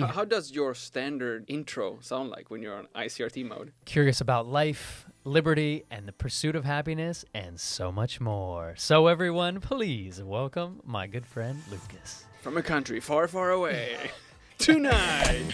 How does your standard intro sound like when you're on ICRT mode? Curious about life, liberty, and the pursuit of happiness, and so much more. So everyone, please welcome my good friend, Lukas. From a country far, far away, tonight!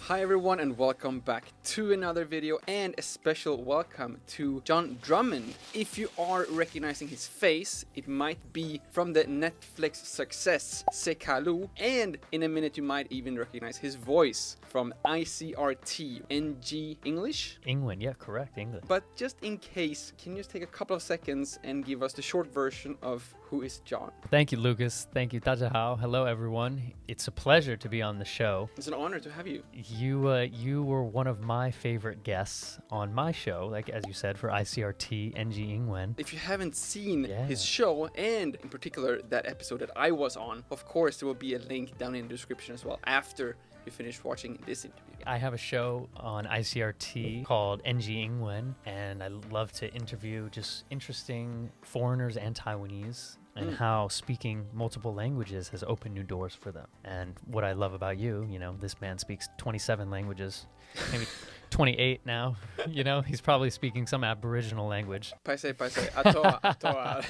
Hi everyone and welcome back to another video and a special welcome to John Drummond. If you are recognizing his face, it might be from the Netflix success Sekalu, and in a minute you might even recognize his voice from ICRT NG English? England, yeah, correct, England. But just in case, can you just take a couple of seconds and give us the short version of who is John? Thank you, Lukas. Thank you, 大家好. Hello, everyone. It's a pleasure to be on the show. It's an honor to have you. You were one of my favorite guests on my show, like as you said, for ICRT NG England. If you haven't seen his show, and in particular that episode that I was on, of course there will be a link down in the description as well after you finish watching this interview. I have a show on ICRT called NG England, and I love to interview just interesting foreigners and Taiwanese and how speaking multiple languages has opened new doors for them. And what I love about you, this man speaks 27 languages, maybe 28 now. He's probably speaking some Aboriginal language. Paise, atoa.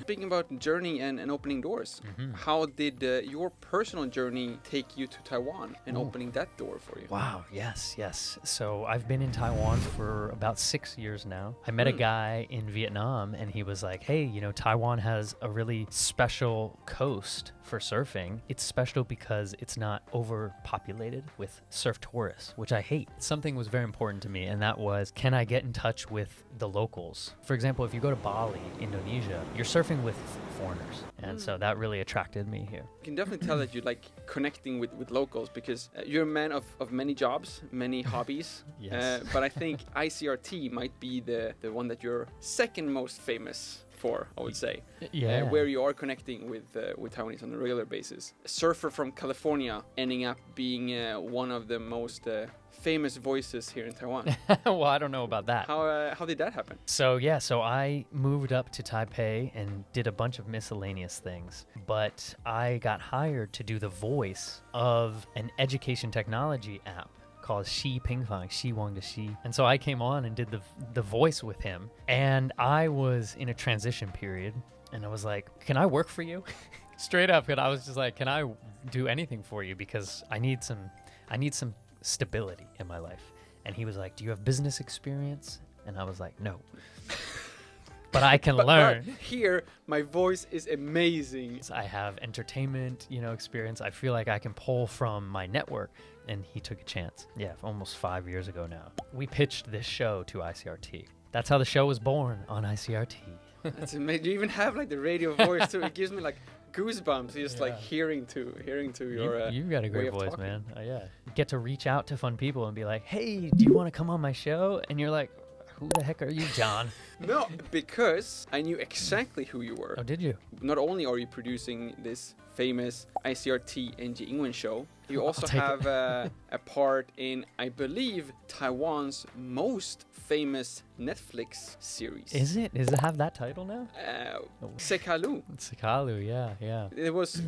Speaking about journey and opening doors, how did your personal journey take you to Taiwan and opening that door for you? Wow, yes. So I've been in Taiwan for about 6 years now. I met a guy in Vietnam and he was like, hey, Taiwan has a really special coast for surfing. It's special because it's not overpopulated with surf tourists, which I hate. Something was very important to me, and that was, can I get in touch with the locals? For example, if you go to Bali, Indonesia, you're surfing with foreigners. And so that really attracted me here. You can definitely tell that you like connecting with locals because you're a man of many jobs, many hobbies. Yes. But I think ICRT might be the one that you're second most famous for, I would say. Yeah. Where you are connecting with Taiwanese on a regular basis. A surfer from California ending up being one of the most famous voices here in Taiwan. Well, I don't know about that. How did that happen? So I moved up to Taipei and did a bunch of miscellaneous things, but I got hired to do the voice of an education technology app called Xi Pingfang, Xi Wang de Xi. And so I came on and did the voice with him. And I was in a transition period and I was like, can I work for you? Straight up. And I was just like, can I do anything for you? Because I need some stability in my life. And he was like, do you have business experience? And I was like, no. But I can learn. But here, my voice is amazing. I have entertainment, experience. I feel like I can pull from my network. And he took a chance. Yeah, almost 5 years ago now. We pitched this show to ICRT. That's how the show was born on ICRT. That's amazing. You even have like the radio voice too. It gives me like goosebumps just like hearing to your you've got a great voice, talking. Man. Yeah. You get to reach out to fun people and be like, hey, do you want to come on my show? And you're like, who the heck are you, John? No, because I knew exactly who you were. Oh, did you? Not only are you producing this famous ICRT NG England show, you also have a part in, I believe, Taiwan's most famous Netflix series. Is it? Does it have that title now? Sekalu. Sekalu, yeah. It was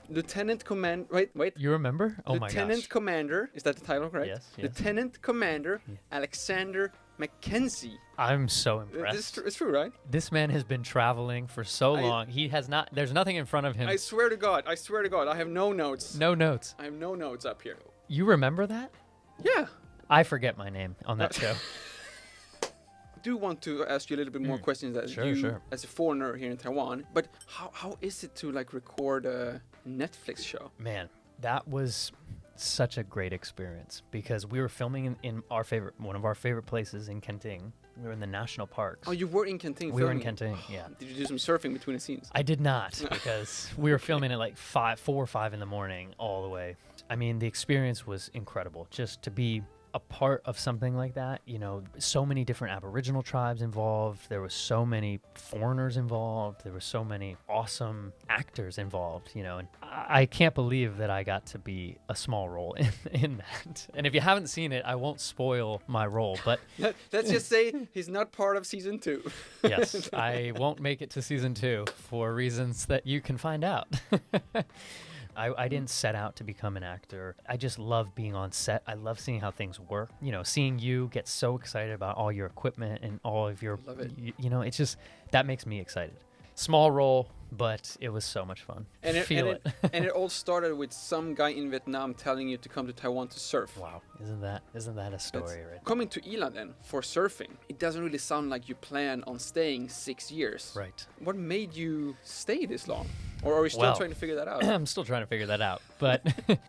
Lieutenant Commander. Wait. You remember? Oh my gosh. Lieutenant Commander. Is that the title, correct? Yes. Lieutenant Commander Alexander Mackenzie. I'm so impressed. It's true, right? This man has been traveling for so long. He has not. There's nothing in front of him. I swear to God. I have no notes. No notes. I have no notes up here. You remember that? Yeah. I forget my name on that show. I do want to ask you a little bit more questions as as a foreigner here in Taiwan. But how is it to like record a Netflix show? Man, that was such a great experience because we were filming in one of our favorite places in Kenting. We were in the national parks. Oh, you were in Kenting? We were in Kenting, yeah. Did you do some surfing between the scenes? I did not because we were filming at like 4 or 5 in the morning all the way. I mean, the experience was incredible just to be a part of something like that. You know, so many different Aboriginal tribes involved. There was so many foreigners involved. There were so many awesome actors involved, you know, and I can't believe that I got to be a small role in that. And if you haven't seen it, I won't spoil my role, but let's just say he's not part of season 2. yes, I won't make it to season 2 for reasons that you can find out. I didn't set out to become an actor. I just love being on set. I love seeing how things work. You know, seeing you get so excited about all your equipment and all of your, Love it. you know, it's just, that makes me excited. Small role, but it was so much fun. And Feel it. And it all started with some guy in Vietnam telling you to come to Taiwan to surf. Wow, isn't that a story, right? Coming to Ilan then for surfing, it doesn't really sound like you plan on staying 6 years. Right. What made you stay this long? Or are you still trying to figure that out? I'm still trying to figure that out. But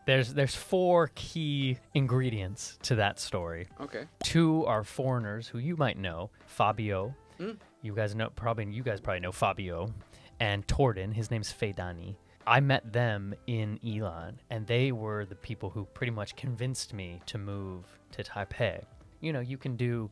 there's 4 key ingredients to that story. Okay. 2 are foreigners who you might know. Fabio. You guys probably know Fabio. And Torden, his name's Feidani. I met them in Ilan, and they were the people who pretty much convinced me to move to Taipei. You know, you can do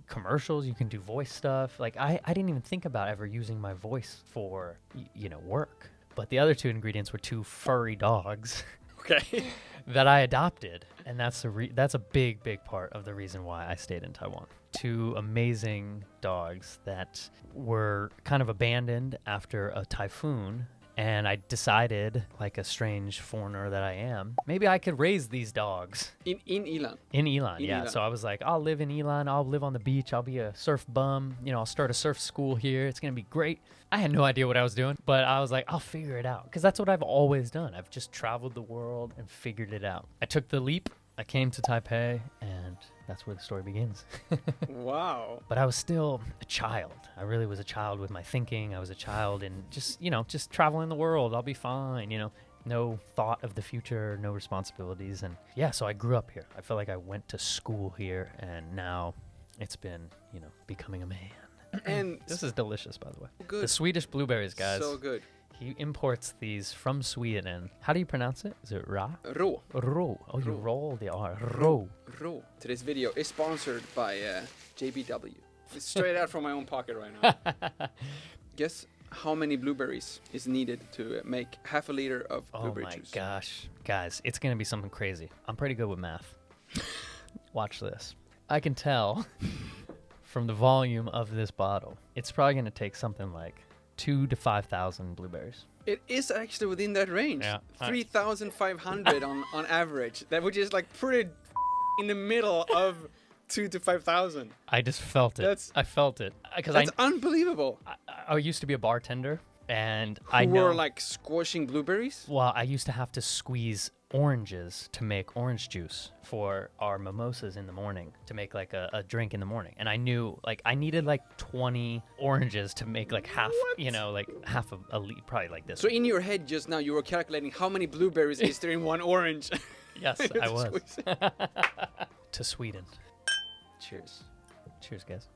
commercials, you can do voice stuff. Like, I didn't even think about ever using my voice for, you know, work. But the other 2 ingredients were 2 furry dogs. Okay. That I adopted, and that's a big part of the reason why I stayed in Taiwan. 2 amazing dogs that were kind of abandoned after a typhoon, and I decided, like a strange foreigner that I am, maybe I could raise these dogs. In Ilan? In Ilan, In yeah. Ilan. So I was like, I'll live in Ilan, I'll live on the beach, I'll be a surf bum, you know, I'll start a surf school here, it's gonna be great. I had no idea what I was doing, but I was like, I'll figure it out, because that's what I've always done. I've just traveled the world and figured it out. I took the leap, I came to Taipei, and that's where the story begins. Wow. But I was still a child. I really was a child with my thinking. I was a child and just, you know, just traveling the world. I'll be fine, you know. No thought of the future, no responsibilities. And yeah, so I grew up here. I felt like I went to school here, and now it's been, you know, becoming a man. And This is delicious, by the way. good. The Swedish blueberries, guys. So good. He imports these from Sweden. How do you pronounce it? Is it ra? Rå. Ro. Oh, you Rå. roll the R. Ro. Rå. Today's video is sponsored by JBW. It's straight out from my own pocket right now. Guess how many blueberries is needed to make half a liter of blueberry juice? Oh my gosh. Guys, it's going to be something crazy. I'm pretty good with math. Watch this. I can tell from the volume of this bottle, it's probably going to take something like 2,000 to 5,000 blueberries. It is actually within that range. Yeah. 3,500 on average. That which is like pretty in the middle of 2,000 to 5,000. I just felt it. I felt it. That's unbelievable. I used to be a bartender, and Who were like squashing blueberries? Well, I used to have to squeeze oranges to make orange juice for our mimosas in the morning, to make like a drink in the morning. And I knew like I needed like 20 oranges to make like half, you know, like half of a liter, probably like this. So in your head just now you were calculating how many blueberries is there in one orange. Yes, I was. Squeeze. To Sweden. Cheers. Cheers, guys.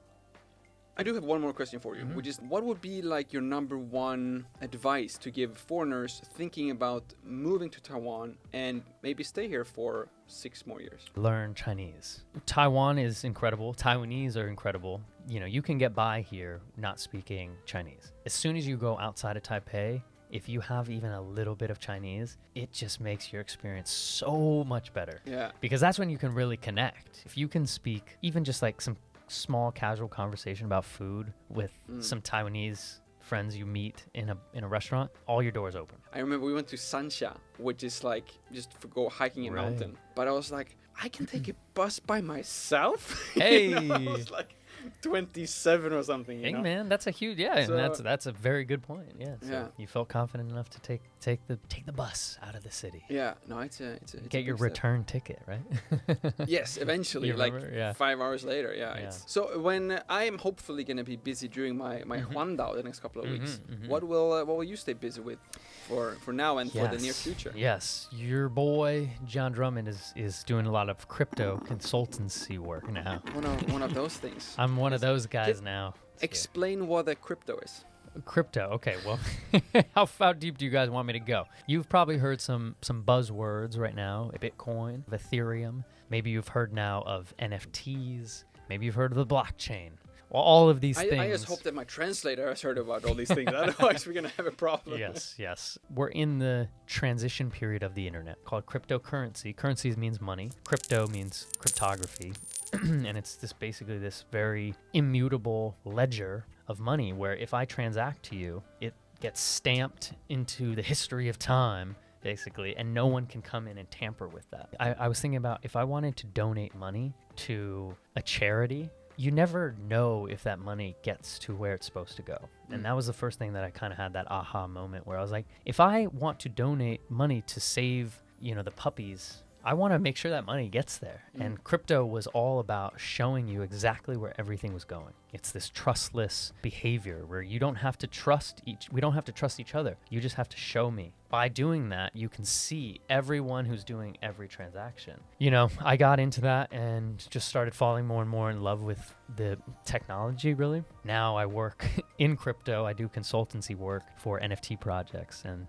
I do have one more question for you, which is what would be like your number one advice to give foreigners thinking about moving to Taiwan and maybe stay here for 6 more years? Learn Chinese. Taiwan is incredible. Taiwanese are incredible. You know, you can get by here not speaking Chinese. As soon as you go outside of Taipei, if you have even a little bit of Chinese, it just makes your experience so much better. Yeah. Because that's when you can really connect. If you can speak even just like some small casual conversation about food with some Taiwanese friends you meet in a restaurant, all your doors open. I remember we went to Zhongxiao, which is like just for go hiking a Right. mountain. But I was like, I can take a bus by myself. Hey. You know, I was like 27 or something. You Hey know? man, that's a huge and So- that's a very good point. Yeah. So Yeah. you felt confident enough to take the bus out of the city. Yeah, no, it's a Get your big step. return ticket, right? Yes, eventually, You like remember? Yeah. 5 hours later. Yeah, Yeah. It's so when I am hopefully gonna be busy during my Huandao the next couple of weeks. mhm. What will you stay busy with for now and for the near future? Yes, your boy John Drummond is doing a lot of crypto consultancy work now. One of those things. I'm one of those guys now. Explain what a crypto is. Crypto. Okay, well, how deep do you guys want me to go? You've probably heard some buzzwords right now: Bitcoin, Ethereum. Maybe you've heard now of NFTs. Maybe you've heard of the blockchain. Well, all of these things. I just hope that my translator has heard about all these things. Otherwise, we're going to have a problem. Yes. We're in the transition period of the internet called cryptocurrency. Currency means money. Crypto means cryptography. And it's basically this very immutable ledger of money where if I transact to you, it gets stamped into the history of time, basically, and no one can come in and tamper with that. I was thinking about if I wanted to donate money to a charity, you never know if that money gets to where it's supposed to go. And that was the first thing that I kind of had that aha moment where I was like, if I want to donate money to save, the puppies, I want to make sure that money gets there. And crypto was all about showing you exactly where everything was going. It's this trustless behavior where we don't have to trust each other. You just have to show me. By doing that, you can see everyone who's doing every transaction. I got into that and just started falling more and more in love with the technology, really. Now I work in crypto. I do consultancy work for NFT projects. And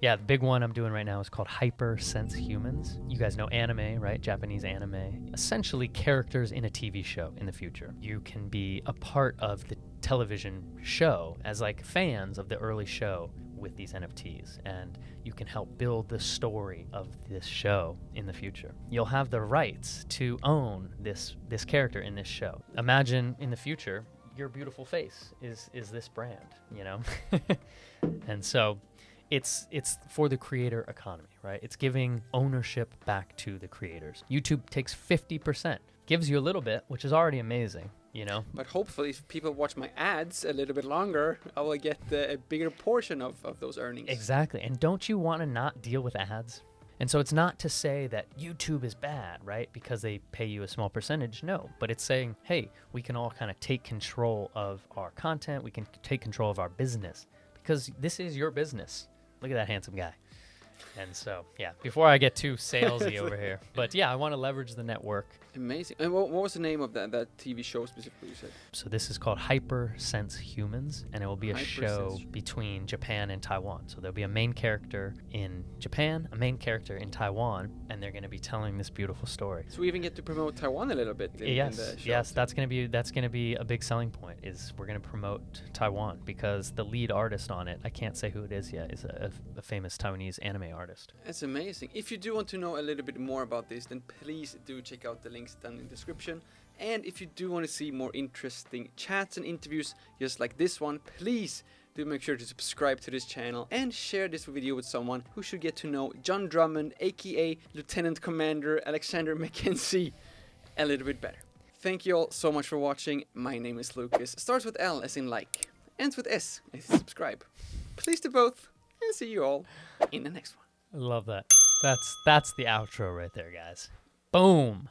yeah, the big one I'm doing right now is called HyperSense Humans. You guys know anime, right? Japanese anime. Essentially characters in a TV show in the future. You can be a part of the television show as like fans of the early show with these NFTs, and you can help build the story of this show in the future. You'll have the rights to own this character in this show. Imagine in the future, your beautiful face is this brand, And so it's for the creator economy, right? It's giving ownership back to the creators. YouTube takes 50%, gives you a little bit, which is already amazing, But hopefully, if people watch my ads a little bit longer, I will get a bigger portion of those earnings. Exactly. And don't you want to not deal with ads? And so it's not to say that YouTube is bad, right? Because they pay you a small percentage. No, but it's saying, hey, we can all kind of take control of our content. We can take control of our business because this is your business. Look at that handsome guy. And so, yeah, before I get too salesy over here. But yeah, I want to leverage the network. Amazing. And what was the name of that TV show specifically you said? So this is called HyperSense Humans, and it will be a show between Japan and Taiwan. So there'll be a main character in Japan, a main character in Taiwan, and they're going to be telling this beautiful story. So we even get to promote Taiwan a little bit in the show. Yes, that's going to be a big selling point. Is we're going to promote Taiwan because the lead artist on it, I can't say who it is yet, is a famous Taiwanese anime artist. That's amazing. If you do want to know a little bit more about this, then please do check out the links down in the description. And if you do want to see more interesting chats and interviews just like this one, please do make sure to subscribe to this channel and share this video with someone who should get to know John Drummond, aka Lieutenant Commander Alexander Mackenzie, a little bit better. Thank you all so much for watching. My name is Lukas. Starts with L as in like, ends with S as in subscribe. Please do both, and see you all in the next one. I love that. That's the outro right there, guys. Boom.